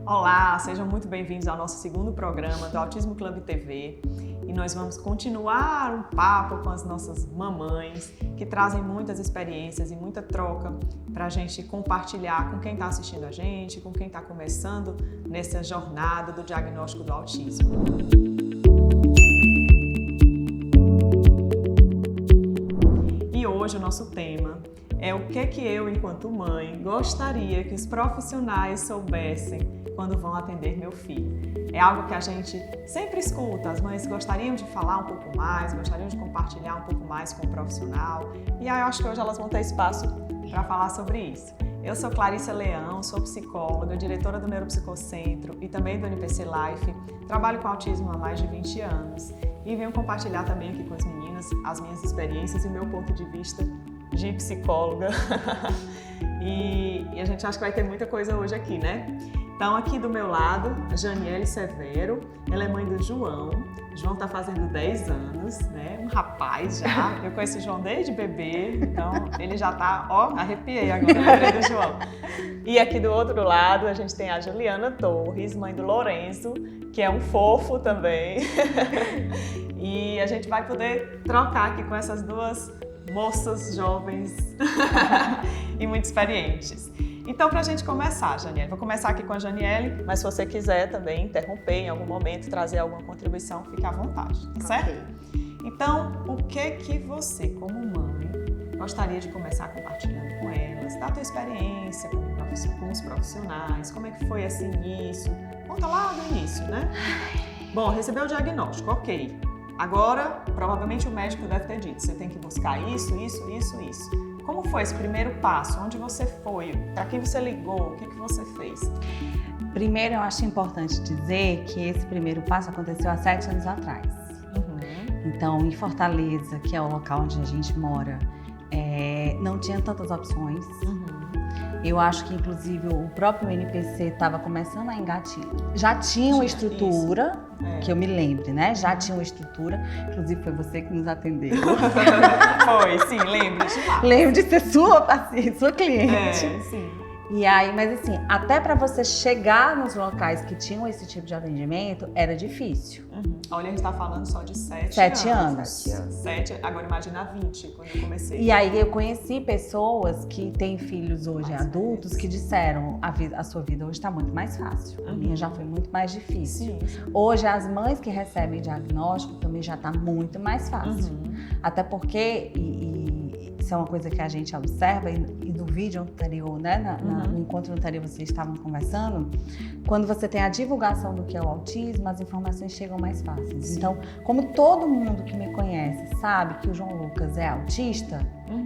Olá, sejam muito bem-vindos ao nosso segundo programa do Autismo Club TV e nós vamos continuar um papo com as nossas mamães que trazem muitas experiências e muita troca para a gente compartilhar com quem está assistindo a gente, com quem está começando nessa jornada do diagnóstico do autismo. E hoje o nosso tema é o que eu, enquanto mãe, gostaria que os profissionais soubessem quando vão atender meu filho. É algo que a gente sempre escuta, as mães gostariam de falar um pouco mais, gostariam de compartilhar um pouco mais com o profissional, e aí eu acho que hoje elas vão ter espaço para falar sobre isso. Eu sou Clarissa Leão, sou psicóloga, diretora do Neuropsicocentro e também do NPC Life, trabalho com autismo há mais de 20 anos e venho compartilhar também aqui com as meninas as minhas experiências e meu ponto de vista de psicóloga. e a gente acha que vai ter muita coisa hoje aqui, né? Então, aqui do meu lado, a Janiele Severo, ela é mãe do João. O João tá fazendo 10 anos, né? Um rapaz já. Eu conheço o João desde bebê, então ele já tá, arrepiei agora, lembrei do João. E aqui do outro lado, a gente tem a Juliana Torres, mãe do Lorenzo, que é um fofo também. E a gente vai poder trocar aqui com essas duas moças jovens e muito experientes. Então, para a gente começar, Janiele, vou começar aqui com a Janiele, mas se você quiser também interromper em algum momento, trazer alguma contribuição, fique à vontade, certo? Okay. Então, o que você, como mãe, gostaria de começar compartilhando com elas, da tua experiência com os profissionais, como é que foi esse início? Conta lá do início, né? Bom, recebeu o diagnóstico, ok. Agora, provavelmente o médico deve ter dito, você tem que buscar isso. Como foi esse primeiro passo? Onde você foi? Para quem você ligou? O que você fez? Primeiro, eu acho importante dizer que esse primeiro passo aconteceu há 7 anos atrás. Então, em Fortaleza, que é o local onde a gente mora, não tinha tantas opções. Eu acho que, inclusive, o próprio NPC estava começando a engatilhar. Já tinha uma estrutura, que eu me lembre, né? Já tinha uma estrutura. Inclusive, foi você que nos atendeu. Foi, sim, lembro de lá. Lembro de ser sua paciente, sua cliente. Sim. E aí, mas assim, até para você chegar nos locais que tinham esse tipo de atendimento, era difícil. Olha, a gente tá falando só de 7 anos. 7, agora imagina 20, quando eu comecei. E aí eu conheci pessoas que têm filhos hoje adultos que disseram a sua vida hoje está muito mais fácil. A minha já foi muito mais difícil. Sim. Hoje as mães que recebem diagnóstico também já está muito mais fácil. Até porque, isso é uma coisa que a gente observa, e no vídeo anterior, né, no encontro anterior vocês estavam conversando, quando você tem a divulgação do que é o autismo, as informações chegam mais fáceis. Sim. Então, como todo mundo que me conhece sabe que o João Lucas é autista,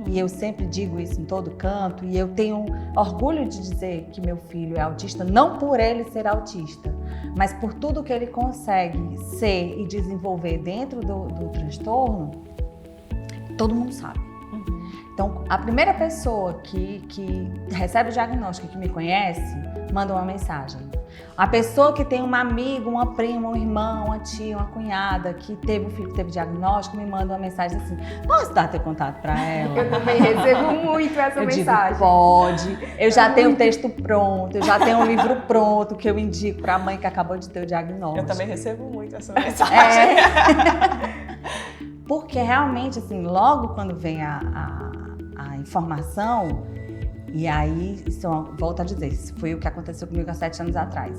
e eu sempre digo isso em todo canto, e eu tenho orgulho de dizer que meu filho é autista, não por ele ser autista, mas por tudo que ele consegue ser e desenvolver dentro do transtorno, todo mundo sabe. Então, a primeira pessoa que recebe o diagnóstico, que me conhece, manda uma mensagem. A pessoa que tem uma amiga, uma prima, um irmão, uma tia, uma cunhada que teve um filho que teve diagnóstico, me manda uma mensagem assim: posso dar teu contato para ela? Eu também recebo muito essa mensagem. Digo, pode. Eu já tenho o texto pronto, eu já tenho um livro pronto que eu indico para a mãe que acabou de ter o diagnóstico. Eu também recebo muito essa mensagem. Porque realmente, assim, logo quando vem a informação, e aí, volto a dizer, isso foi o que aconteceu comigo há 7 anos atrás.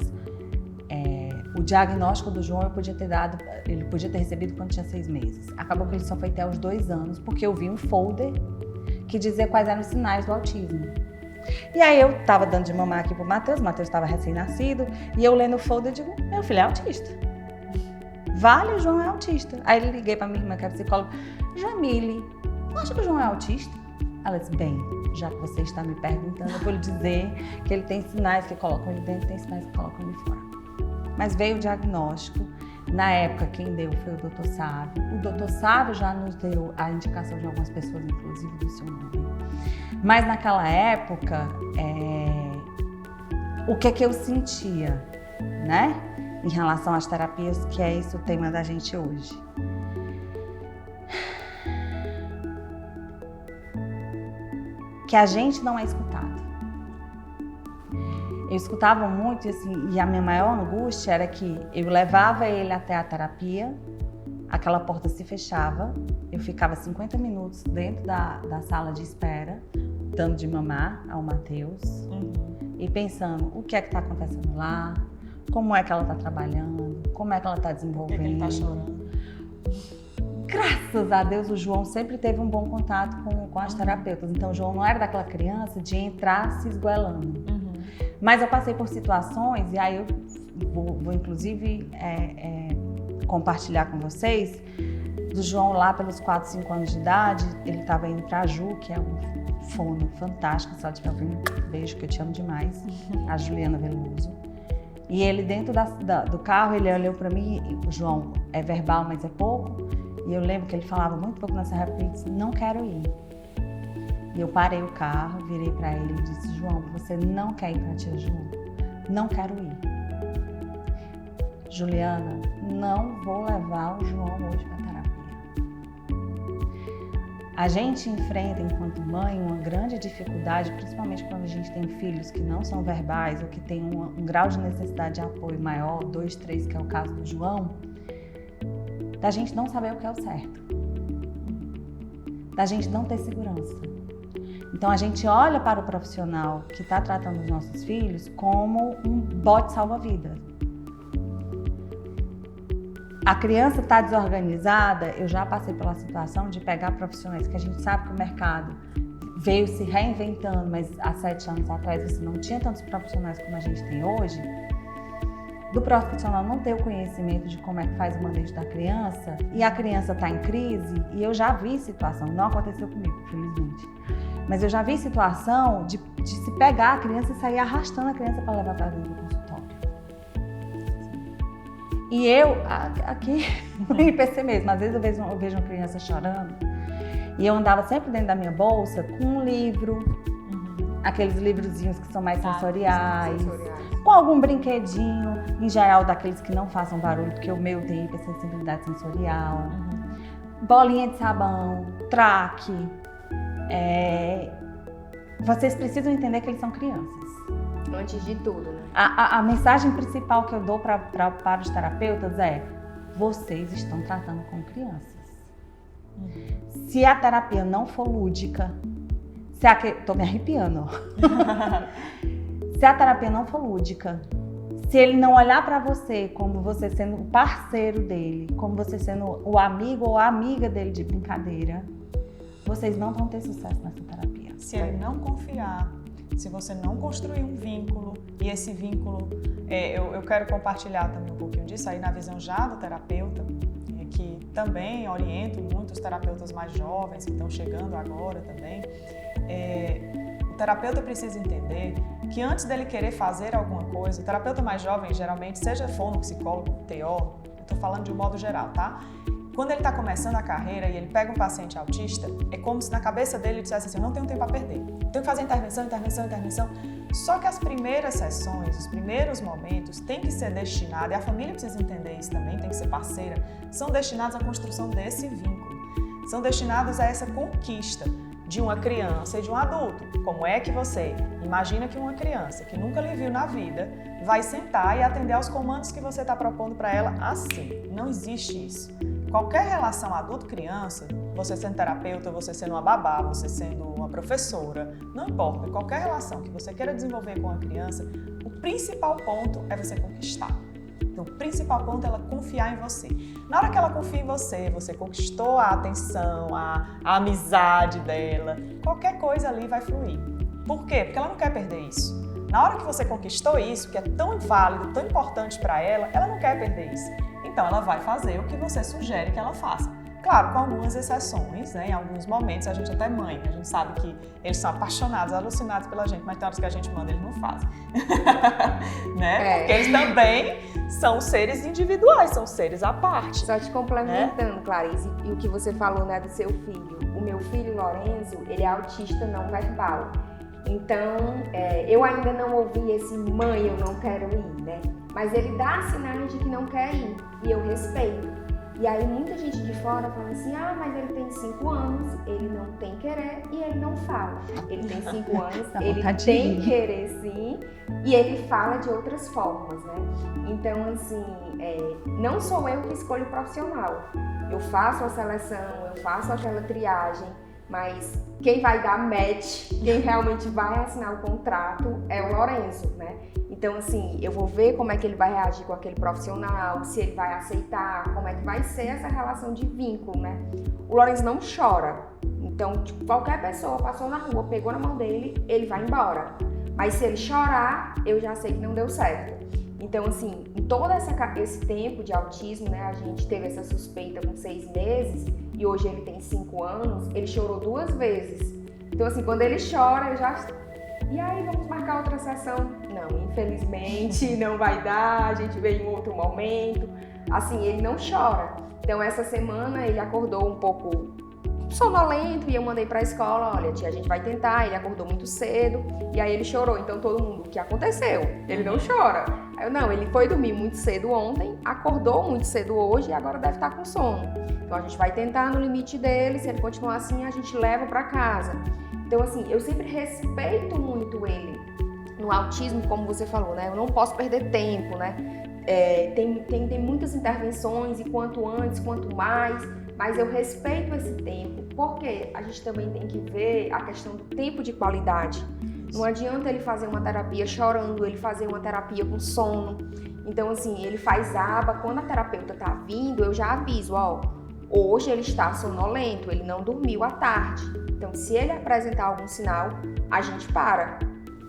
O diagnóstico do João ele podia ter recebido quando tinha 6 meses. Acabou que ele só foi até os 2 anos, porque eu vi um folder que dizia quais eram os sinais do autismo. E aí eu tava dando de mamar aqui pro Matheus, o Matheus estava recém-nascido, e eu lendo o folder e digo, meu filho é autista. Vale, o João é autista. Aí eu liguei pra minha irmã, que é psicóloga, Jamile, não acha que o João é autista? Ela disse, bem, já que você está me perguntando, eu vou lhe dizer que ele tem sinais que colocam ele dentro, tem sinais que colocam ele fora. Mas veio o diagnóstico, na época quem deu foi o Dr. Sávio. O Dr. Sávio já nos deu a indicação de algumas pessoas, inclusive do seu nome. Mas naquela época, o que eu sentia, né? Em relação às terapias, que é esse o tema da gente hoje. Que a gente não é escutado. eu escutava muito, assim, e a minha maior angústia era que eu levava ele até a terapia, aquela porta se fechava, eu ficava 50 minutos dentro da sala de espera, dando de mamar ao Matheus, e pensando o que é que está acontecendo lá, como é que ela está trabalhando, como é que ela está desenvolvendo. Por que ele está chorando? Graças a Deus o João sempre teve um bom contato com as terapeutas, então o João não era daquela criança de entrar se esgoelando. Mas eu passei por situações, e aí eu vou inclusive compartilhar com vocês, do João lá pelos 4, 5 anos de idade, ele estava indo para a Ju, que é um fono fantástico, se ela estiver ouvindo, beijo, que eu te amo demais, a Juliana Veloso. E ele dentro do carro, ele olhou para mim, e o João é verbal, mas é pouco, e eu lembro que ele falava muito pouco nessa época, ele disse, não quero ir. E eu parei o carro, virei para ele e disse, João, você não quer ir para a tia Ju? Não quero ir. Juliana, não vou levar o João hoje para terapia. A gente enfrenta, enquanto mãe, uma grande dificuldade, principalmente quando a gente tem filhos que não são verbais ou que têm um grau de necessidade de apoio maior, 2, 3, que é o caso do João, da gente não saber o que é o certo, da gente não ter segurança. Então a gente olha para o profissional que está tratando os nossos filhos como um bote salva-vida. A criança está desorganizada, eu já passei pela situação de pegar profissionais que a gente sabe que o mercado veio se reinventando, mas há 7 anos atrás você não tinha tantos profissionais como a gente tem hoje, do profissional não ter o conhecimento de como é que faz o manejo da criança, e a criança está em crise, e eu já vi situação, não aconteceu comigo, felizmente, mas eu já vi situação de se pegar a criança e sair arrastando a criança para levar para dentro do consultório. E eu, aqui no IPC mesmo, às vezes eu vejo uma criança chorando, e eu andava sempre dentro da minha bolsa com um livro, aqueles livrozinhos que são mais sensoriais, com algum brinquedinho, em geral daqueles que não façam barulho, porque o meu tem hipersensibilidade sensorial, bolinha de sabão, traque. Vocês precisam entender que eles são crianças. Antes de tudo, né? A mensagem principal que eu dou para os terapeutas é: vocês estão tratando com crianças. Se a terapia não for lúdica, tô me arrepiando. Se a terapia não for lúdica, se ele não olhar para você como você sendo o parceiro dele, como você sendo o amigo ou a amiga dele de brincadeira, vocês não vão ter sucesso nessa terapia. Se ele não confiar, se você não construir um vínculo, e esse vínculo, eu quero compartilhar também um pouquinho disso aí na visão já do terapeuta, que também oriento muitos terapeutas mais jovens que estão chegando agora também. O terapeuta precisa entender que antes dele querer fazer alguma coisa, o terapeuta mais jovem, geralmente, seja fono, psicólogo, TO, eu estou falando de um modo geral, tá? Quando ele está começando a carreira e ele pega um paciente autista, é como se na cabeça dele ele dissesse assim, eu não tenho tempo a perder, tenho que fazer intervenção. Só que as primeiras sessões, os primeiros momentos têm que ser destinados, e a família precisa entender isso também, tem que ser parceira, são destinados à construção desse vínculo, são destinados a essa conquista de uma criança e de um adulto. Como é que você imagina que uma criança que nunca lhe viu na vida vai sentar e atender aos comandos que você está propondo para ela assim? Não existe isso. Qualquer relação adulto-criança, você sendo terapeuta, você sendo uma babá, você sendo uma professora, não importa, qualquer relação que você queira desenvolver com a criança, o principal ponto é você conquistar. Então, o principal ponto é ela confiar em você. Na hora que ela confia em você, você conquistou a atenção, a amizade dela, qualquer coisa ali vai fluir. Por quê? Porque ela não quer perder isso. Na hora que você conquistou isso, que é tão válido, tão importante para ela não quer perder isso. Então, ela vai fazer o que você sugere que ela faça. Claro, com algumas exceções, né? Em alguns momentos, a gente até mãe, a gente sabe que eles são apaixonados, alucinados pela gente, mas tem horas que a gente manda, eles não fazem. Né? Porque eles também são seres individuais, são seres à parte. Só te complementando, Clarice, e o que você falou, né, do seu filho. O meu filho, Lorenzo, ele é autista não verbal. Então, eu ainda não ouvi esse mãe, eu não quero ir, né? Mas ele dá sinais de que não quer ir, e eu respeito. E aí muita gente de fora fala assim, mas ele tem 5 anos, ele não tem querer e ele não fala. Ele tem 5 anos, ele tem querer sim, e ele fala de outras formas, né? Então, assim, não sou eu que escolho o profissional. Eu faço a seleção, eu faço aquela triagem, mas quem vai dar match, quem realmente vai assinar o contrato é o Lorenzo, né? Então, assim, eu vou ver como é que ele vai reagir com aquele profissional, se ele vai aceitar, como é que vai ser essa relação de vínculo, né? O Lorenzo não chora. Então, tipo, qualquer pessoa passou na rua, pegou na mão dele, ele vai embora. Mas se ele chorar, eu já sei que não deu certo. Então, assim, em todo esse tempo de autismo, né, a gente teve essa suspeita com 6 meses e hoje ele tem 5 anos, ele chorou 2 vezes. Então, assim, quando ele chora, eu já... E aí, vamos marcar outra sessão? Não, infelizmente não vai dar, a gente vê em outro momento. Assim, ele não chora. Então, essa semana ele acordou um pouco sonolento e eu mandei pra escola, olha, tia, a gente vai tentar. Ele acordou muito cedo e aí ele chorou. Então, todo mundo, o que aconteceu? Ele não chora. Aí eu, não, ele foi dormir muito cedo ontem, acordou muito cedo hoje e agora deve estar com sono. Então, a gente vai tentar no limite dele, se ele continuar assim, a gente leva pra casa. Então, assim, eu sempre respeito muito ele. No autismo, como você falou, né? Eu não posso perder tempo, né? Tem muitas intervenções e quanto antes, quanto mais, mas eu respeito esse tempo, porque a gente também tem que ver a questão do tempo de qualidade. Não adianta ele fazer uma terapia chorando, ele fazer uma terapia com sono. Então, assim, ele faz aba, quando a terapeuta tá vindo, eu já aviso, hoje ele está sonolento, ele não dormiu à tarde. Então, se ele apresentar algum sinal, a gente para.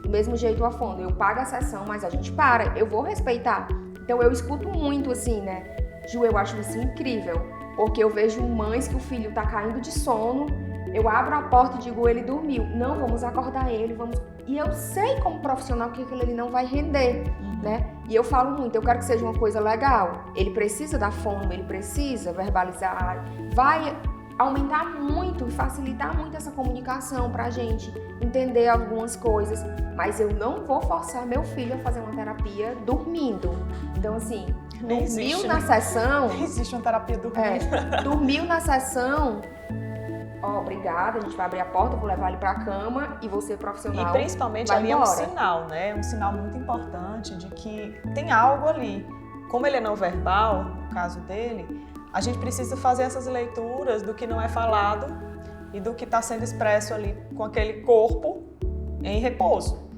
Do mesmo jeito, a fono, eu pago a sessão, mas a gente para, eu vou respeitar. Então, eu escuto muito assim, né? Ju, eu acho isso incrível, porque eu vejo mães que o filho tá caindo de sono, eu abro a porta e digo, ele dormiu. Não, vamos acordar ele, vamos... E eu sei como profissional que aquilo ali não vai render, né? E eu falo muito, eu quero que seja uma coisa legal. Ele precisa da fono, ele precisa verbalizar, vai aumentar muito e facilitar muito essa comunicação pra gente entender algumas coisas, mas eu não vou forçar meu filho a fazer uma terapia dormindo. Então, assim, dormiu na sessão... Nem existe uma terapia dormindo. Dormiu na sessão... obrigada, a gente vai abrir a porta, vou levar ele pra cama e você, profissional, e principalmente ali embora. É um sinal, né? Um sinal muito importante de que tem algo ali. Como ele é não verbal, no caso dele, a gente precisa fazer essas leituras do que não é falado e do que está sendo expresso ali com aquele corpo em repouso.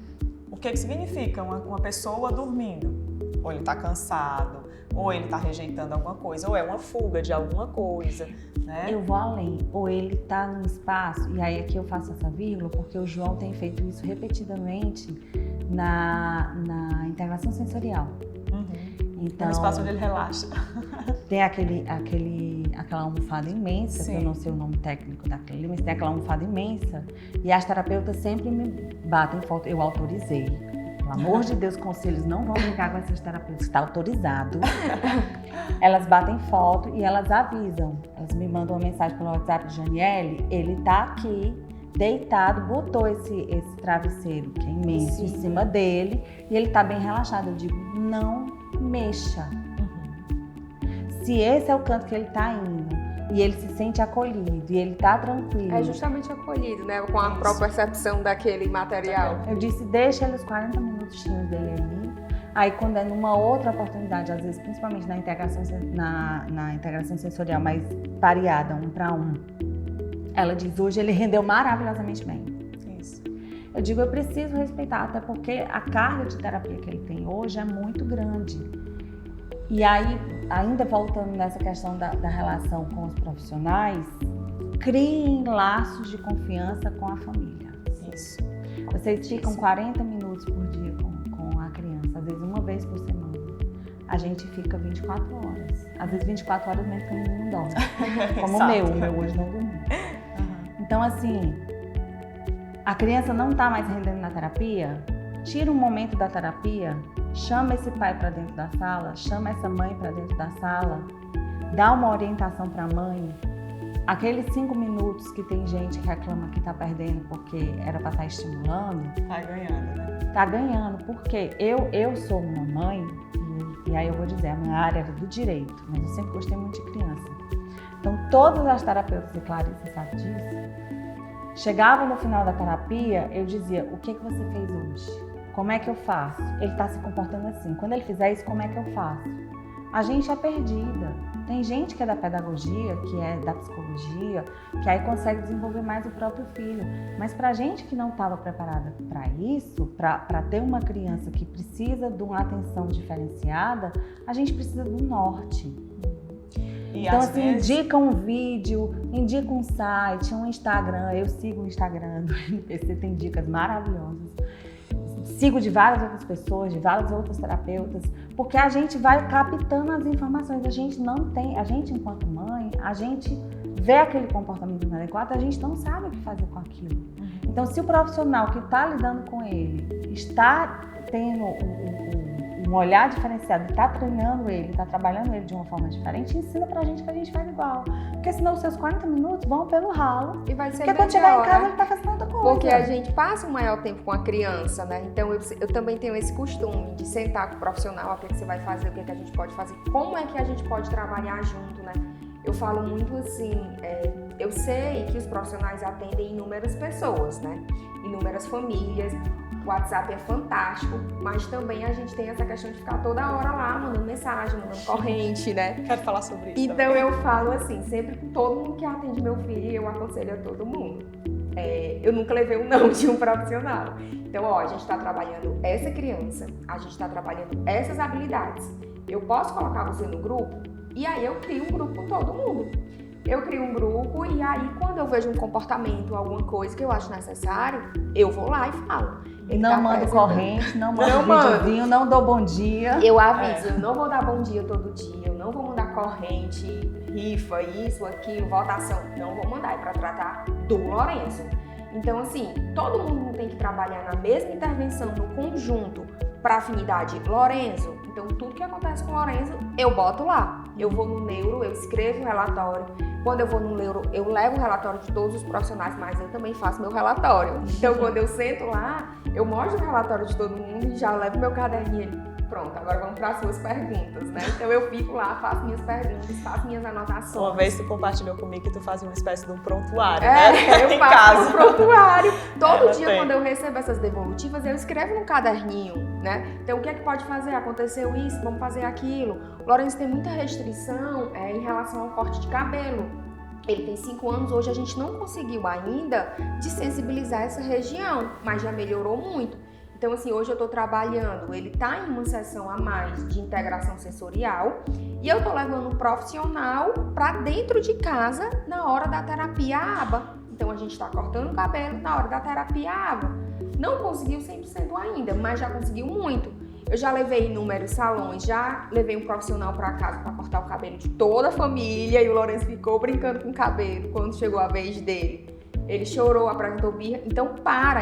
O que significa uma pessoa dormindo? Ou ele está cansado, ou ele está rejeitando alguma coisa, ou é uma fuga de alguma coisa, né? Eu vou além, ou ele está num espaço, e aí aqui eu faço essa vírgula, porque o João tem feito isso repetidamente na integração sensorial. Então, no espaço onde ele relaxa. Tem aquela almofada imensa, que eu não sei o nome técnico daquele, mas tem aquela almofada imensa, e as terapeutas sempre me batem foto, eu autorizei. Pelo amor de Deus, conselhos, não vão brincar com essas terapeutas, está autorizado. Elas batem foto e elas avisam. Elas me mandam uma mensagem pelo WhatsApp de Janiele, ele tá aqui, deitado, botou esse travesseiro, que é imenso, em cima dele, e ele tá bem relaxado. Eu digo, não mexa. Se esse é o canto que ele tá indo, e ele se sente acolhido, e ele tá tranquilo. É justamente acolhido, né? Com a própria percepção daquele material. Eu disse, deixa ele os 40 minutinhos dele ali. Aí, quando é numa outra oportunidade, às vezes, principalmente na integração sensorial mais pareada, 1 para 1, ela diz, hoje ele rendeu maravilhosamente bem. Isso. Eu digo, eu preciso respeitar, até porque a carga de terapia que ele tem hoje é muito grande. E aí, ainda voltando nessa questão da relação com os profissionais, criem laços de confiança com a família. Isso. Vocês ficam 40 minutos por dia com a criança, às vezes uma vez por semana. A gente fica 24 horas. Às vezes 24 horas mesmo que o menino não dorme. Como o meu hoje não dormiu. Então, assim, a criança não está mais rendendo na terapia, tira um momento da terapia, chama esse pai para dentro da sala, chama essa mãe para dentro da sala, dá uma orientação para a mãe. Aqueles 5 minutos que tem gente que reclama que está perdendo porque era para estar estimulando. Tá ganhando, né? Tá ganhando, porque eu sou uma mãe, e e aí eu vou dizer, a minha área era do direito, mas eu sempre gostei muito de criança. Então, todas as terapeutas, e Clarice sabe disso, chegavam no final da terapia, eu dizia, o que você fez hoje? Como é que eu faço? Ele está se comportando assim. Quando ele fizer isso, como é que eu faço? A gente é perdida. Tem gente que é da pedagogia, que é da psicologia, que aí consegue desenvolver mais o próprio filho. Mas para a gente que não estava preparada para isso, para ter uma criança que precisa de uma atenção diferenciada, a gente precisa do norte. Então, assim, indica um vídeo, indica um site, um Instagram. Eu sigo o Instagram do NPC, tem dicas maravilhosas. Sigo de várias outras pessoas, de várias outras terapeutas, porque a gente vai captando as informações. A gente enquanto mãe, a gente vê aquele comportamento inadequado, a gente não sabe o que fazer com aquilo. Então, se o profissional que está lidando com ele está tendo um olhar diferenciado, está treinando ele, está trabalhando ele de uma forma diferente, ensina pra gente que a gente faz igual. Porque senão os seus 40 minutos vão pelo ralo. E vai ser porque quando chegar em casa ele tá fazendo outra coisa. Porque a gente passa o maior tempo com a criança, né? Então eu também tenho esse costume de sentar com o profissional, o que você vai fazer, o que a gente pode fazer, como é que a gente pode trabalhar junto, né? Eu falo muito assim, eu sei que os profissionais atendem inúmeras pessoas, né? Inúmeras famílias. O WhatsApp é fantástico, mas também a gente tem essa questão de ficar toda hora lá, mandando mensagem, mandando corrente, né? Quero falar sobre isso. Então eu falo assim, sempre com todo mundo que atende meu filho, eu aconselho a todo mundo. Eu nunca levei um não de um profissional. Então, a gente está trabalhando essa criança, a gente está trabalhando essas habilidades. Eu posso colocar você no grupo? E aí eu crio um grupo com todo mundo. Eu crio um grupo e aí quando eu vejo um comportamento, alguma coisa que eu acho necessário, eu vou lá e falo. Não mando corrente, não mando videozinho, não dou bom dia. Eu aviso, eu não vou dar bom dia todo dia, eu não vou mandar corrente, rifa, isso, aquilo, votação. Não vou mandar, é para tratar do Lourenço. Então assim, todo mundo tem que trabalhar na mesma intervenção, no conjunto, para afinidade Lourenço. Então tudo que acontece com o Lourenço, eu boto lá. Eu vou no neuro, eu escrevo o relatório. Quando eu vou no neuro, eu levo o relatório de todos os profissionais, mas eu também faço meu relatório. Então, quando eu sento lá, eu mostro o relatório de todo mundo e já levo meu caderninho. Pronto, agora vamos para as suas perguntas, né? Então, eu fico lá, faço minhas perguntas, faço minhas anotações. Uma vez tu compartilhou comigo que tu faz uma espécie de um prontuário, né? Eu faço um prontuário. Todo dia, quando eu recebo essas devolutivas, eu escrevo num caderninho, né? Então, o que é que pode fazer? Aconteceu isso, vamos fazer aquilo. O Lourenço tem muita restrição em relação ao corte de cabelo. Ele tem 5 anos, hoje a gente não conseguiu ainda desensibilizar essa região, mas já melhorou muito. Então, assim, hoje eu tô trabalhando, ele tá em uma sessão a mais de integração sensorial e eu tô levando um profissional para dentro de casa na hora da terapia ABA. Então, a gente tá cortando o cabelo na hora da terapia ABA. Não conseguiu 100% ainda, mas já conseguiu muito. Eu já levei inúmeros salões, já levei um profissional para casa para cortar o cabelo de toda a família e o Lourenço ficou brincando com o cabelo quando chegou a vez dele. Ele chorou, apresentou birra. Então,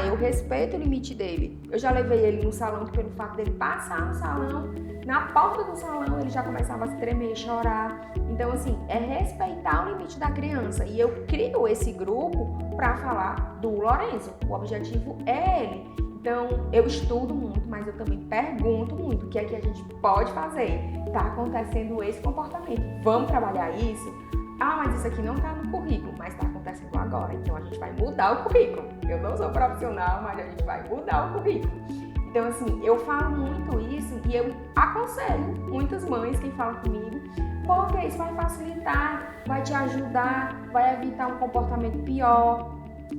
eu respeito o limite dele. Eu já levei ele no salão, pelo fato dele passar no salão, na porta do salão ele já começava a se tremer, chorar. Então, assim, é respeitar o limite da criança. E eu crio esse grupo para falar do Lourenço. O objetivo é ele. Então, eu estudo muito, mas eu também pergunto muito o que é que a gente pode fazer. Está acontecendo esse comportamento. Vamos trabalhar isso? Mas isso aqui não está no currículo, mas está acontecendo agora. Então, a gente vai mudar o currículo. Eu não sou profissional, mas a gente vai mudar o currículo. Então, assim, eu falo muito isso e eu aconselho muitas mães que falam comigo, porque isso vai facilitar, vai te ajudar, vai evitar um comportamento pior,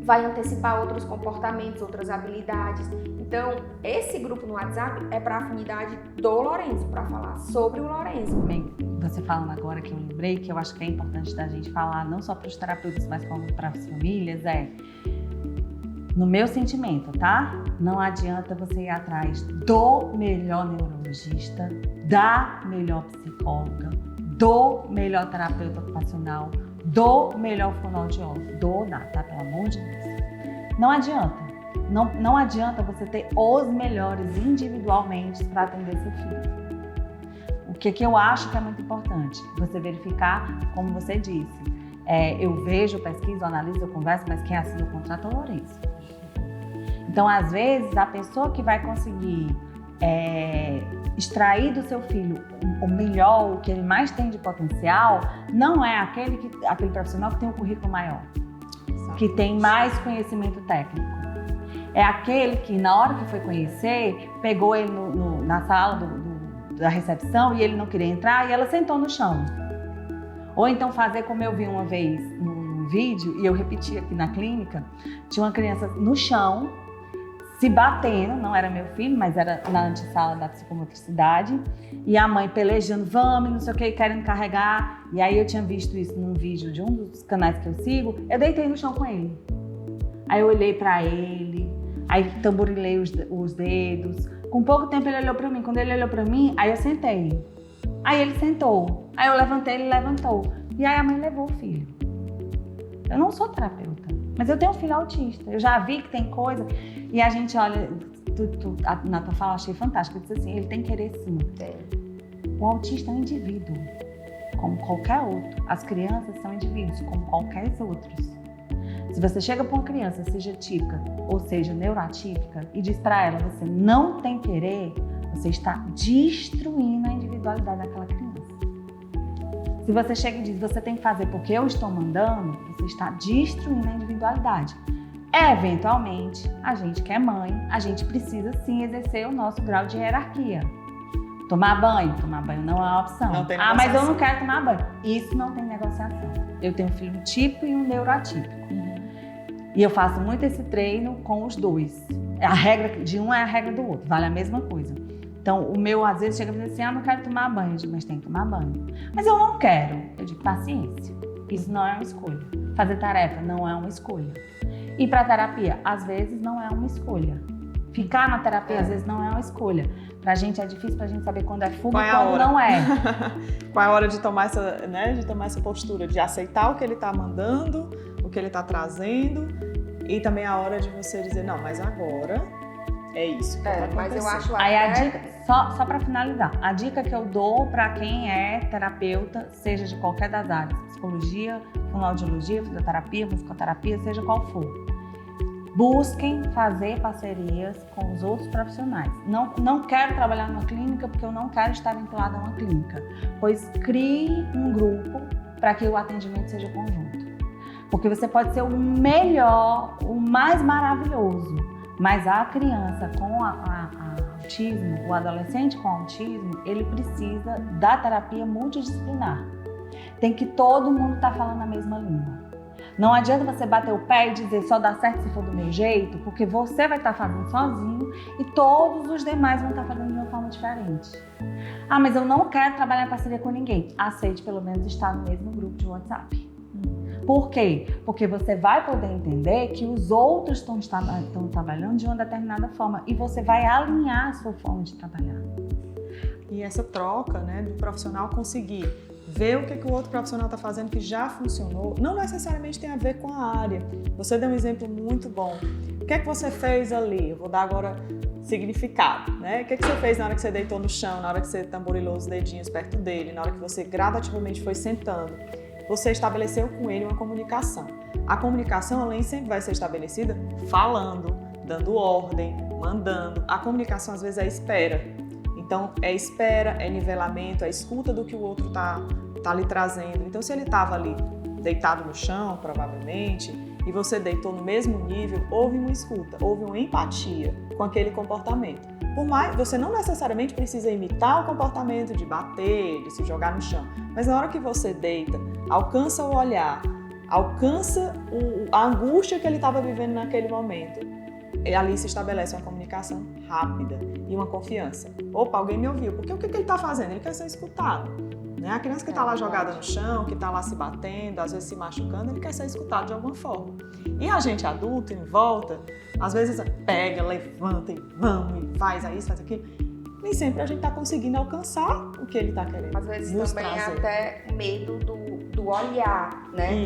vai antecipar outros comportamentos, outras habilidades. Então, esse grupo no WhatsApp é para a afinidade do Lourenço, para falar sobre o Lourenço. Bem, você falando agora que eu lembrei, que eu acho que é importante da gente falar, não só para os terapeutas, mas como para as famílias, no meu sentimento, tá? Não adianta você ir atrás do melhor neurologista, da melhor psicóloga, do melhor terapeuta ocupacional, do melhor fonoaudiólogo, tá? Pelo amor de Deus. Não adianta. Não adianta você ter os melhores individualmente para atender seu filho. O que eu acho que é muito importante? Você verificar, como você disse. Eu vejo, pesquiso, analiso, eu converso, mas quem assina o contrato é o Lourenço. Então, às vezes, a pessoa que vai conseguir extrair do seu filho o melhor, o que ele mais tem de potencial, não é aquele profissional que tem um currículo maior, que tem mais conhecimento técnico. É aquele que, na hora que foi conhecer, pegou ele na sala da recepção e ele não queria entrar e ela sentou no chão. Ou então fazer como eu vi uma vez num vídeo, e eu repeti aqui na clínica, tinha uma criança no chão, se batendo, não era meu filho, mas era na antessala da psicomotricidade, e a mãe pelejando, vamos, não sei o que, querendo carregar. E aí eu tinha visto isso num vídeo de um dos canais que eu sigo, eu deitei no chão com ele. Aí eu olhei pra ele, aí tamborilei os dedos. Com pouco tempo ele olhou pra mim, quando ele olhou pra mim, aí eu sentei. Aí ele sentou, aí eu levantei, ele levantou. E aí a mãe levou o filho. Eu não sou terapeuta, mas eu tenho um filho autista. Eu já vi que tem coisa, e a gente olha, na tua fala, achei fantástico, eu disse assim, ele tem que querer sim. O autista é um indivíduo, como qualquer outro. As crianças são indivíduos, como qualquer outros. Se você chega para uma criança, seja típica ou seja neuroatípica, e diz para ela, você não tem querer, você está destruindo a individualidade daquela criança. Se você chega e diz, você tem que fazer porque eu estou mandando, você está destruindo a individualidade. Eventualmente, a gente que é mãe, a gente precisa sim exercer o nosso grau de hierarquia. Tomar banho não é uma opção. Não tem negociação. Mas eu não quero tomar banho. Isso não tem negociação. Eu tenho um filho típico e um neuroatípico. E eu faço muito esse treino com os dois. A regra de um é a regra do outro, vale a mesma coisa. Então, o meu, às vezes, chega e diz assim, não quero tomar banho. Eu digo, mas tem que tomar banho. Mas eu não quero. Eu digo, paciência. Isso não é uma escolha. Fazer tarefa não é uma escolha. Ir para terapia, às vezes, não é uma escolha. Ficar na terapia, às vezes, não é uma escolha. Pra gente é difícil pra gente saber quando é fuga e quando não é. Qual é a hora de tomar essa postura, de aceitar o que ele tá mandando, o que ele tá trazendo, e também a hora de você dizer, não, mas agora é isso. Mas eu acho aí a dica, só para finalizar, a dica que eu dou para quem é terapeuta, seja de qualquer das áreas, psicologia, fonoaudiologia, fisioterapia, musicoterapia, seja qual for, busquem fazer parcerias com os outros profissionais. Não quero trabalhar numa clínica porque eu não quero estar vinculada a uma clínica, pois crie um grupo para que o atendimento seja conjunto. Porque você pode ser o melhor, o mais maravilhoso, mas a criança com autismo, o adolescente com autismo, ele precisa da terapia multidisciplinar. Tem que todo mundo estar falando a mesma língua. Não adianta você bater o pé e dizer só dá certo se for do meu jeito, porque você vai estar fazendo sozinho e todos os demais vão estar fazendo de uma forma diferente. Ah, mas eu não quero trabalhar em parceria com ninguém. Aceite pelo menos estar no mesmo grupo de WhatsApp. Por quê? Porque você vai poder entender que os outros estão trabalhando de uma determinada forma e você vai alinhar a sua forma de trabalhar. E essa troca, do profissional conseguir ver o que o outro profissional está fazendo que já funcionou, não necessariamente tem a ver com a área. Você deu um exemplo muito bom. O que é que você fez ali? Eu vou dar agora significado, O que é que você fez na hora que você deitou no chão, na hora que você tamborilou os dedinhos perto dele, na hora que você gradativamente foi sentando? Você estabeleceu com ele uma comunicação. A comunicação, além, sempre vai ser estabelecida falando, dando ordem, mandando. A comunicação, às vezes, é espera. Então, é espera, é nivelamento, é escuta do que o outro tá lhe trazendo. Então, se ele estava ali deitado no chão, provavelmente, e você deitou no mesmo nível, houve uma escuta, houve uma empatia com aquele comportamento. Por mais, você não necessariamente precisa imitar o comportamento de bater, de se jogar no chão, mas na hora que você deita, alcança o olhar, alcança a angústia que ele estava vivendo naquele momento, e ali se estabelece uma comunicação rápida e uma confiança. Opa, alguém me ouviu, porque o que ele está fazendo? Ele quer ser escutado. A criança que está lá jogada no chão, que está lá se batendo, às vezes se machucando, ele quer ser escutado de alguma forma. E a gente adulto, em volta, às vezes pega, levanta e vamos, e faz isso, faz aquilo. Nem sempre a gente está conseguindo alcançar o que ele está querendo. Às vezes também é até medo do olhar,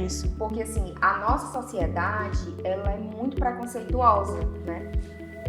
Isso. Porque assim, a nossa sociedade, ela é muito preconceituosa,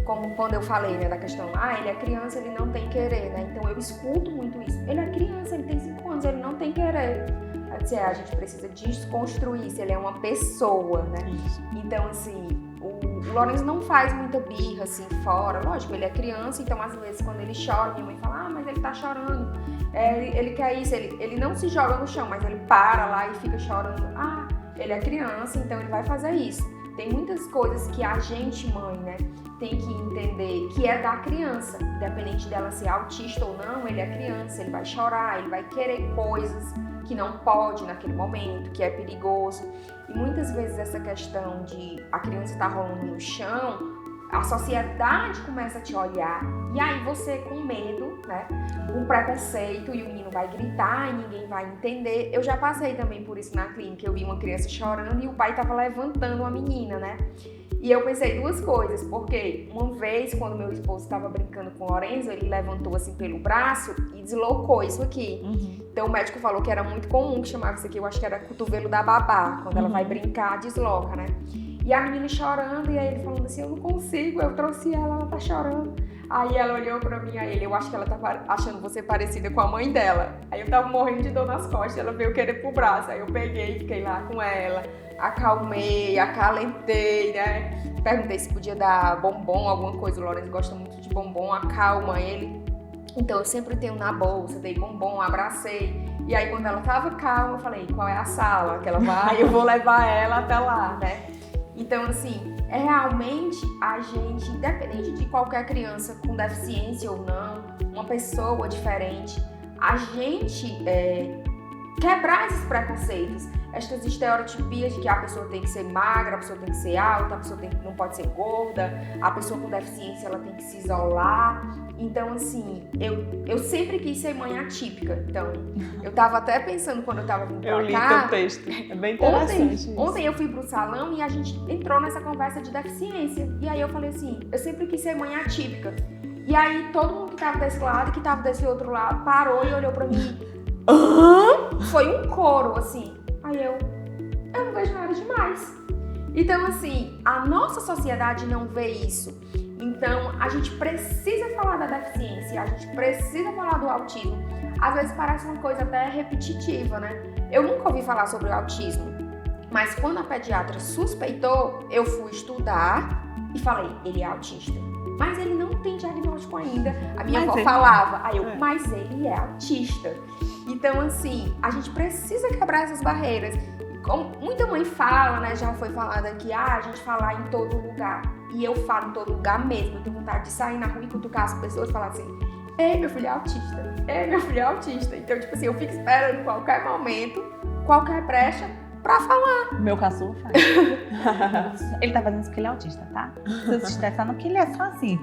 Como quando eu falei, da questão, ele é criança, ele não tem querer, Então eu escuto muito isso. Ele é criança, ele tem 5 anos, ele não tem querer. A gente precisa desconstruir isso, ele é uma pessoa, Isso. Então, assim, o Lourenço não faz muita birra, assim, fora. Lógico, ele é criança, então às vezes quando ele chora, minha mãe fala, mas ele tá chorando, ele quer isso, ele não se joga no chão, mas ele para lá e fica chorando. Ah, ele é criança, então ele vai fazer isso. Tem muitas coisas que a gente, mãe, né, tem que entender que é da criança, independente dela ser autista ou não, ele é criança, ele vai chorar, ele vai querer coisas que não pode naquele momento, que é perigoso. E muitas vezes essa questão de a criança estar rolando no chão, a sociedade começa a te olhar e aí você com medo, né, com preconceito, e o menino vai gritar e ninguém vai entender. Eu já passei também por isso na clínica, eu vi uma criança chorando e o pai estava levantando a menina, né? E eu pensei duas coisas, porque uma vez, quando meu esposo estava brincando com o Lorenzo, ele levantou assim pelo braço e deslocou isso aqui. Então o médico falou que era muito comum, que chamava isso aqui, eu acho que era cotovelo da babá, quando ela vai brincar, desloca, né? E a menina chorando, e aí ele falando assim, eu não consigo, eu trouxe ela tá chorando. Aí ela olhou pra mim, aí ele, eu acho que ela tá achando você parecida com a mãe dela. Aí eu tava morrendo de dor nas costas, ela veio querer pro braço, aí eu peguei, fiquei lá com ela, acalmei, acalentei, né? Perguntei se podia dar bombom, alguma coisa, o Lorenzo gosta muito de bombom, acalma ele. Então eu sempre tenho na bolsa, dei bombom, abracei. E aí quando ela tava calma, eu falei, qual é a sala que ela vai? Eu vou levar ela até lá, né? Então, assim, realmente a gente, independente de qualquer criança com deficiência ou não, uma pessoa diferente, a gente quebrar esses preconceitos, estas estereotipias de que a pessoa tem que ser magra, a pessoa tem que ser alta, a pessoa não pode ser gorda, a pessoa com deficiência ela tem que se isolar. Então, assim, eu sempre quis ser mãe atípica. Então, eu tava até pensando quando eu tava vindo pra cá... Eu li teu texto, é bem interessante Ontem eu fui pro salão e a gente entrou nessa conversa de deficiência. E aí eu falei assim, eu sempre quis ser mãe atípica. E aí todo mundo que tava desse lado e que tava desse outro lado parou e olhou pra mim. Foi um coro, assim. Aí eu não vejo nada demais. Então, assim, a nossa sociedade não vê isso. Então, a gente precisa falar da deficiência, a gente precisa falar do autismo. Às vezes parece uma coisa até repetitiva, né? Eu nunca ouvi falar sobre o autismo, mas quando a pediatra suspeitou, eu fui estudar e falei, ele é autista. Mas ele não tem diagnóstico ainda. A minha avó falava, mas ele é autista. Então, assim, a gente precisa quebrar essas barreiras. Como muita mãe fala, né, já foi falado aqui, a gente falar em todo lugar. E eu falo em todo lugar mesmo. Eu tenho vontade de sair na rua e cutucar as pessoas e falar assim, ei, meu filho é autista. Ei, meu filho é autista. Então, tipo assim, eu fico esperando qualquer momento, qualquer brecha, pra falar. Meu cachorro faz. Ele tá fazendo isso porque ele é autista, tá? Você se estressando que ele é só assim.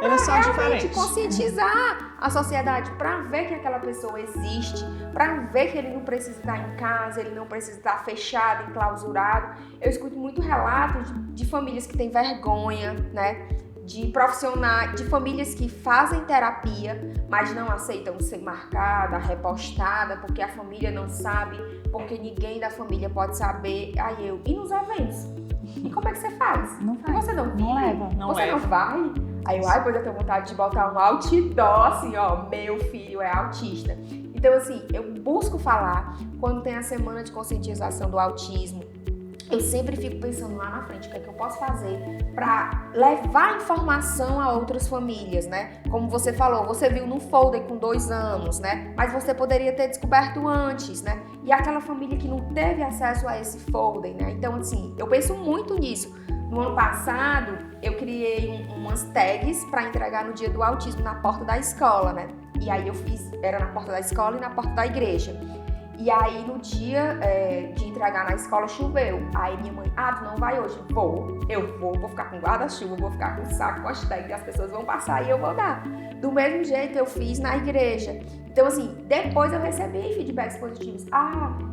Ele é só realmente diferente. Conscientizar a sociedade pra ver que aquela pessoa existe, pra ver que ele não precisa estar em casa, ele não precisa estar fechado, enclausurado. Eu escuto muito relatos de famílias que têm vergonha, né? De profissionais, de famílias que fazem terapia, mas não aceitam ser marcada, repostada, porque a família não sabe, porque ninguém da família pode saber. E nos eventos? E como é que você faz? Não faz. Você não vive? Não leva. Você não vai? Aí pois eu tenho vontade de botar um outdoor, assim, ó, meu filho é autista. Então, assim, eu busco falar, quando tem a semana de conscientização do autismo, eu sempre fico pensando lá na frente, o que é que eu posso fazer para levar informação a outras famílias, né? Como você falou, você viu no folder com 2 anos, né? Mas você poderia ter descoberto antes, né? E aquela família que não teve acesso a esse folder, né? Então, assim, eu penso muito nisso. No ano passado, eu criei umas tags para entregar no dia do autismo na porta da escola, né? E aí eu fiz, era na porta da escola e na porta da igreja. E aí, no dia de entregar na escola, choveu. Aí minha mãe, tu não vai hoje? Vou ficar com guarda-chuva, vou ficar com saco, com hashtag, as pessoas vão passar e eu vou dar. Do mesmo jeito eu fiz na igreja. Então, assim, depois eu recebi feedbacks positivos.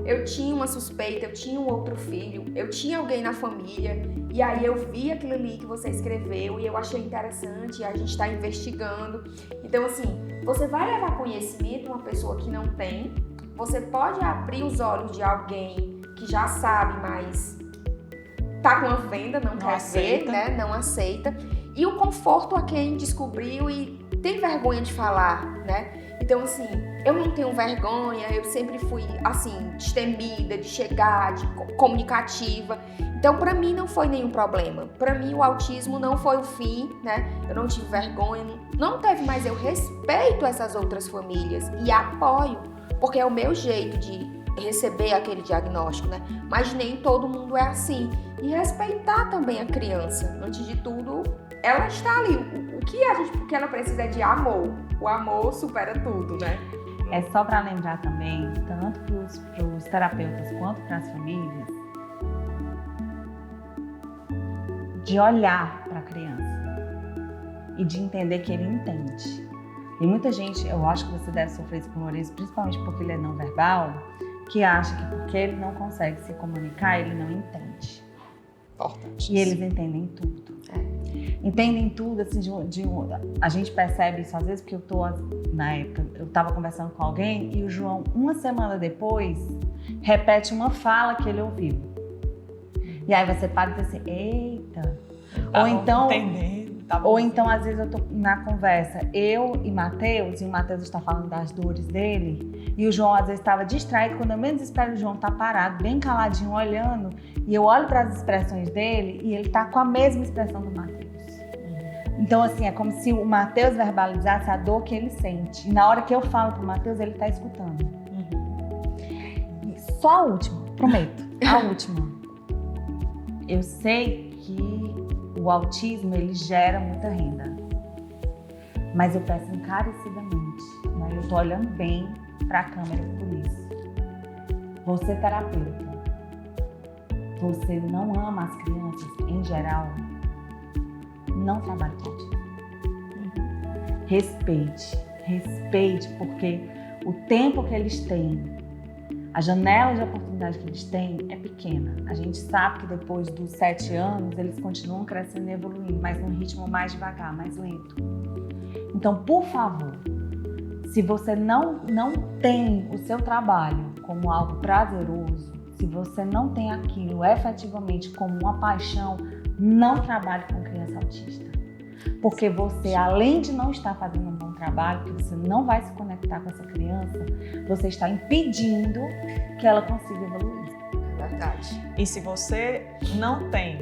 Eu tinha uma suspeita, eu tinha um outro filho, eu tinha alguém na família. E aí eu vi aquilo ali que você escreveu e eu achei interessante e a gente está investigando. Então, assim, você vai levar conhecimento a uma pessoa que não tem. Você pode abrir os olhos de alguém que já sabe, mas tá com a venda, não quer ver, né? Não aceita. E o conforto a quem descobriu e tem vergonha de falar, né? Então, assim, eu não tenho vergonha, eu sempre fui, assim, destemida, de chegar, comunicativa. Então, para mim, não foi nenhum problema. Para mim, o autismo não foi o fim, né? Eu não tive vergonha, não teve, mas eu respeito essas outras famílias e apoio, porque é o meu jeito de receber aquele diagnóstico, né? Mas nem todo mundo é assim. E respeitar também a criança. Antes de tudo, ela está ali. O que ela precisa é de amor. O amor supera tudo, né? É só para lembrar também, tanto para os terapeutas quanto para as famílias, de olhar para a criança e de entender que ele entende. E muita gente, eu acho que você deve sofrer isso com o Lourenço, principalmente porque ele é não verbal, que acha que porque ele não consegue se comunicar, ele não entende. Importante. E eles entendem tudo. Entendem tudo, assim, a gente percebe isso às vezes, porque na época, eu estava conversando com alguém e o João, uma semana depois, repete uma fala que ele ouviu. E aí você para e diz assim, eita. Ou então, às vezes, eu tô na conversa, eu e o Matheus está falando das dores dele, e o João, às vezes, estava distraído. Quando eu menos espero, o João tá parado, bem caladinho, olhando, e eu olho para as expressões dele, e ele tá com a mesma expressão do Matheus. Então, assim, é como se o Matheus verbalizasse a dor que ele sente. E na hora que eu falo pro Matheus, ele tá escutando. E só a última, prometo, a última. Eu sei que o autismo, ele gera muita renda. Mas eu peço encarecidamente, né? Eu tô olhando bem pra câmera por isso. Você, terapeuta, você não ama as crianças em geral, não trabalhe com autismo. Respeite, porque o tempo que eles têm, a janela de oportunidade que eles têm é pequena. A gente sabe que depois dos 7 anos, eles continuam crescendo e evoluindo, mas num ritmo mais devagar, mais lento. Então, por favor, se você não tem o seu trabalho como algo prazeroso, se você não tem aquilo efetivamente como uma paixão, não trabalhe com criança autista. Porque você, além de não estar fazendo um bom trabalho, que você não vai se conectar com essa criança, você está impedindo que ela consiga evoluir. É verdade. E se você não tem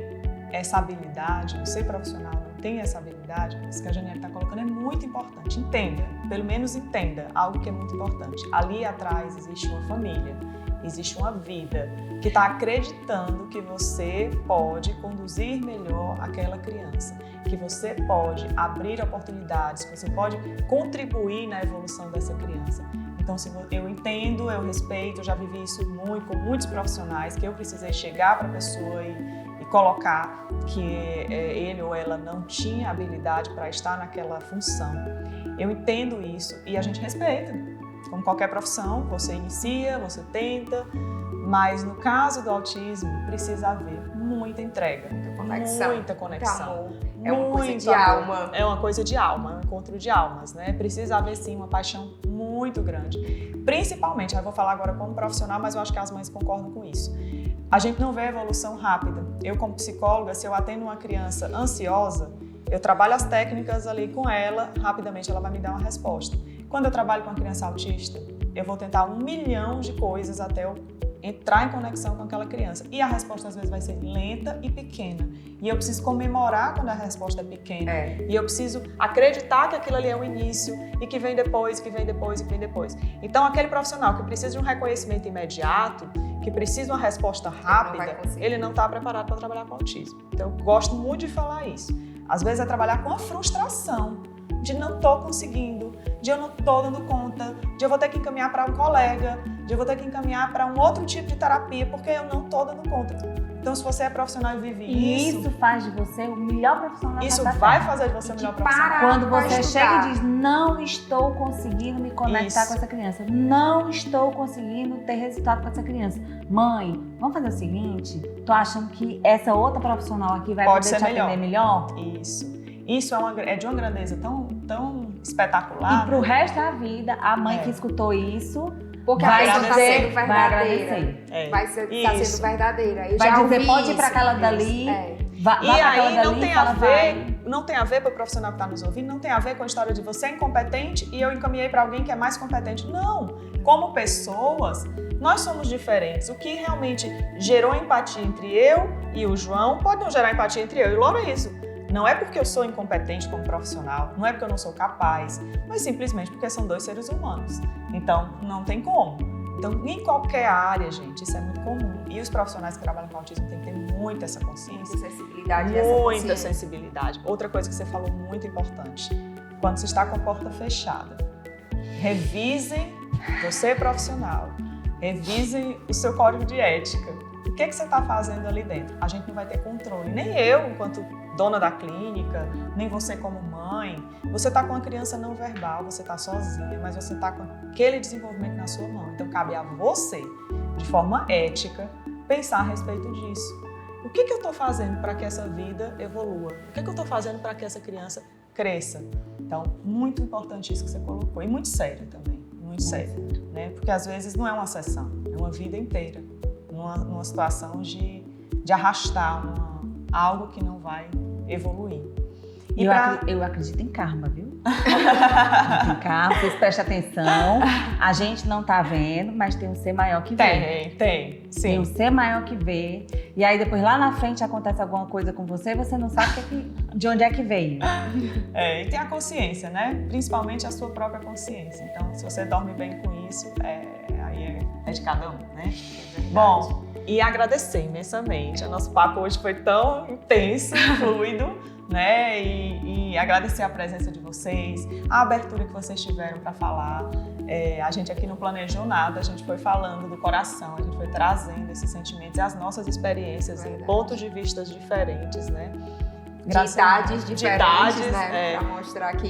essa habilidade, você profissional não tem essa habilidade, isso que a Janiele está colocando é muito importante. Entenda, pelo menos entenda algo que é muito importante. Ali atrás existe uma família, existe uma vida que está acreditando que você pode conduzir melhor aquela criança, que você pode abrir oportunidades, que você pode contribuir na evolução dessa criança. Então, eu entendo, eu respeito, eu já vivi isso muito com muitos profissionais, que eu precisei chegar para a pessoa e colocar que ele ou ela não tinha habilidade para estar naquela função. Eu entendo isso e a gente respeita. Como qualquer profissão, você inicia, você tenta, mas no caso do autismo precisa haver muita entrega, muita conexão. É uma coisa de alma. É uma coisa de alma, é um encontro de almas, né? Precisa haver sim uma paixão muito grande. Principalmente, eu vou falar agora como profissional, mas eu acho que as mães concordam com isso. A gente não vê evolução rápida. Eu, como psicóloga, se eu atendo uma criança ansiosa, eu trabalho as técnicas ali com ela, rapidamente ela vai me dar uma resposta. Quando eu trabalho com uma criança autista, eu vou tentar 1 milhão de coisas até eu entrar em conexão com aquela criança. E a resposta às vezes vai ser lenta e pequena. E eu preciso comemorar quando a resposta é pequena. E eu preciso acreditar que aquilo ali é o início e que vem depois, que vem depois e que vem depois. Então, aquele profissional que precisa de um reconhecimento imediato, que precisa de uma resposta rápida, ele não está preparado para trabalhar com autismo. Então, eu gosto muito de falar isso. Às vezes é trabalhar com a frustração de não estou conseguindo, de eu não estou dando conta, de eu vou ter que encaminhar para um colega, de eu vou ter que encaminhar para um outro tipo de terapia, porque eu não estou dando conta. Então, se você é profissional e vive isso faz de você o melhor profissional da Isso terra. vai fazer de você o melhor profissional. Quando você chega e diz, não estou conseguindo me conectar com essa criança, não estou conseguindo ter resultado com essa criança. Mãe, vamos fazer o seguinte, tô achando que essa outra profissional aqui vai poder te atender melhor? Isso é de uma grandeza tão espetacular. E pro resto da vida, a mãe que escutou isso porque vai a pessoa está sendo verdadeira. Vai agradecer. Vai sendo verdadeira. Vai dizer, pode ir para aquela dali. E aí não tem a ver não tem a ver para o profissional que está nos ouvindo, não tem a ver com a história de você é incompetente e eu encaminhei para alguém que é mais competente. Não! Como pessoas, nós somos diferentes. O que realmente gerou empatia entre eu e o João pode não gerar empatia entre eu e o Lourenço. Não é porque eu sou incompetente como profissional, não é porque eu não sou capaz, mas simplesmente porque são 2 seres humanos. Então, não tem como. Então, em qualquer área, gente, isso é muito comum. E os profissionais que trabalham com autismo têm que ter muito essa consciência. Muita sensibilidade e essa consciência. Muita sensibilidade. Outra coisa que você falou muito importante, quando você está com a porta fechada, revisem, você profissional, revisem o seu código de ética. O que você está fazendo ali dentro? A gente não vai ter controle, nem eu, enquanto dona da clínica, nem você como mãe. Você está com uma criança não verbal, você está sozinha, mas você está com aquele desenvolvimento na sua mão. Então, cabe a você, de forma ética, pensar a respeito disso. O que eu estou fazendo para que essa vida evolua? O que eu estou fazendo para que essa criança cresça? Então, muito importante isso que você colocou. E muito sério também, muito sério. Né? Porque às vezes não é uma sessão, é uma vida inteira. Numa situação de arrastar algo que não vai evoluir. E eu acredito em karma, viu? Em karma, vocês prestem atenção. A gente não tá vendo, mas tem um ser maior que vê. Tem, sim. Tem um ser maior que vê. E aí depois lá na frente acontece alguma coisa com você e você não sabe de onde é que veio. E tem a consciência, né? Principalmente a sua própria consciência. Então, se você dorme bem com isso, aí é de cada um, né? Bom, e agradecer imensamente. O nosso papo hoje foi tão intenso, fluido, né? E agradecer a presença de vocês, a abertura que vocês tiveram para falar. A gente aqui não planejou nada, a gente foi falando do coração, a gente foi trazendo esses sentimentos e as nossas experiências em pontos de vista diferentes, né? De idades diferentes, né? Para mostrar que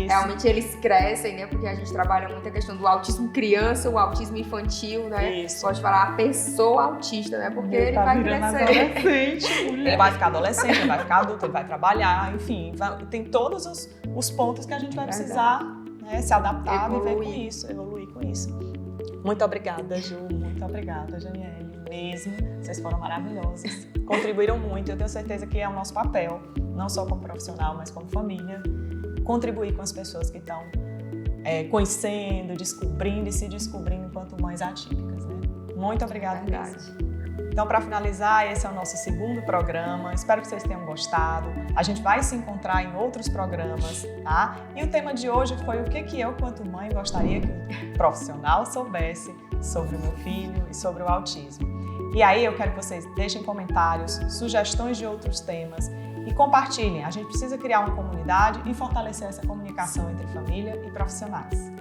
realmente eles crescem, né? Porque a gente trabalha muito a questão do autismo criança, o autismo infantil, né? Isso. Pode falar a pessoa autista, né? Porque ele vai crescer. Ele vai ficar adolescente, ele vai ficar adulto, ele vai trabalhar, enfim. Tem todos os pontos que a gente vai precisar, né, se adaptar, viver com isso, evoluir com isso. Muito obrigada, Ju. Muito obrigada, Janiele. Mesmo. Vocês foram maravilhosas. Contribuíram muito. Eu tenho certeza que é o nosso papel, não só como profissional, mas como família, contribuir com as pessoas que estão conhecendo, descobrindo e se descobrindo enquanto mães atípicas, né? Muito obrigada mesmo. Então, para finalizar, esse é o nosso 2º programa. Espero que vocês tenham gostado. A gente vai se encontrar em outros programas, tá? E o tema de hoje foi o que eu, quanto mãe, gostaria que o profissional soubesse sobre o meu filho e sobre o autismo. E aí eu quero que vocês deixem comentários, sugestões de outros temas e compartilhem. A gente precisa criar uma comunidade e fortalecer essa comunicação entre família e profissionais.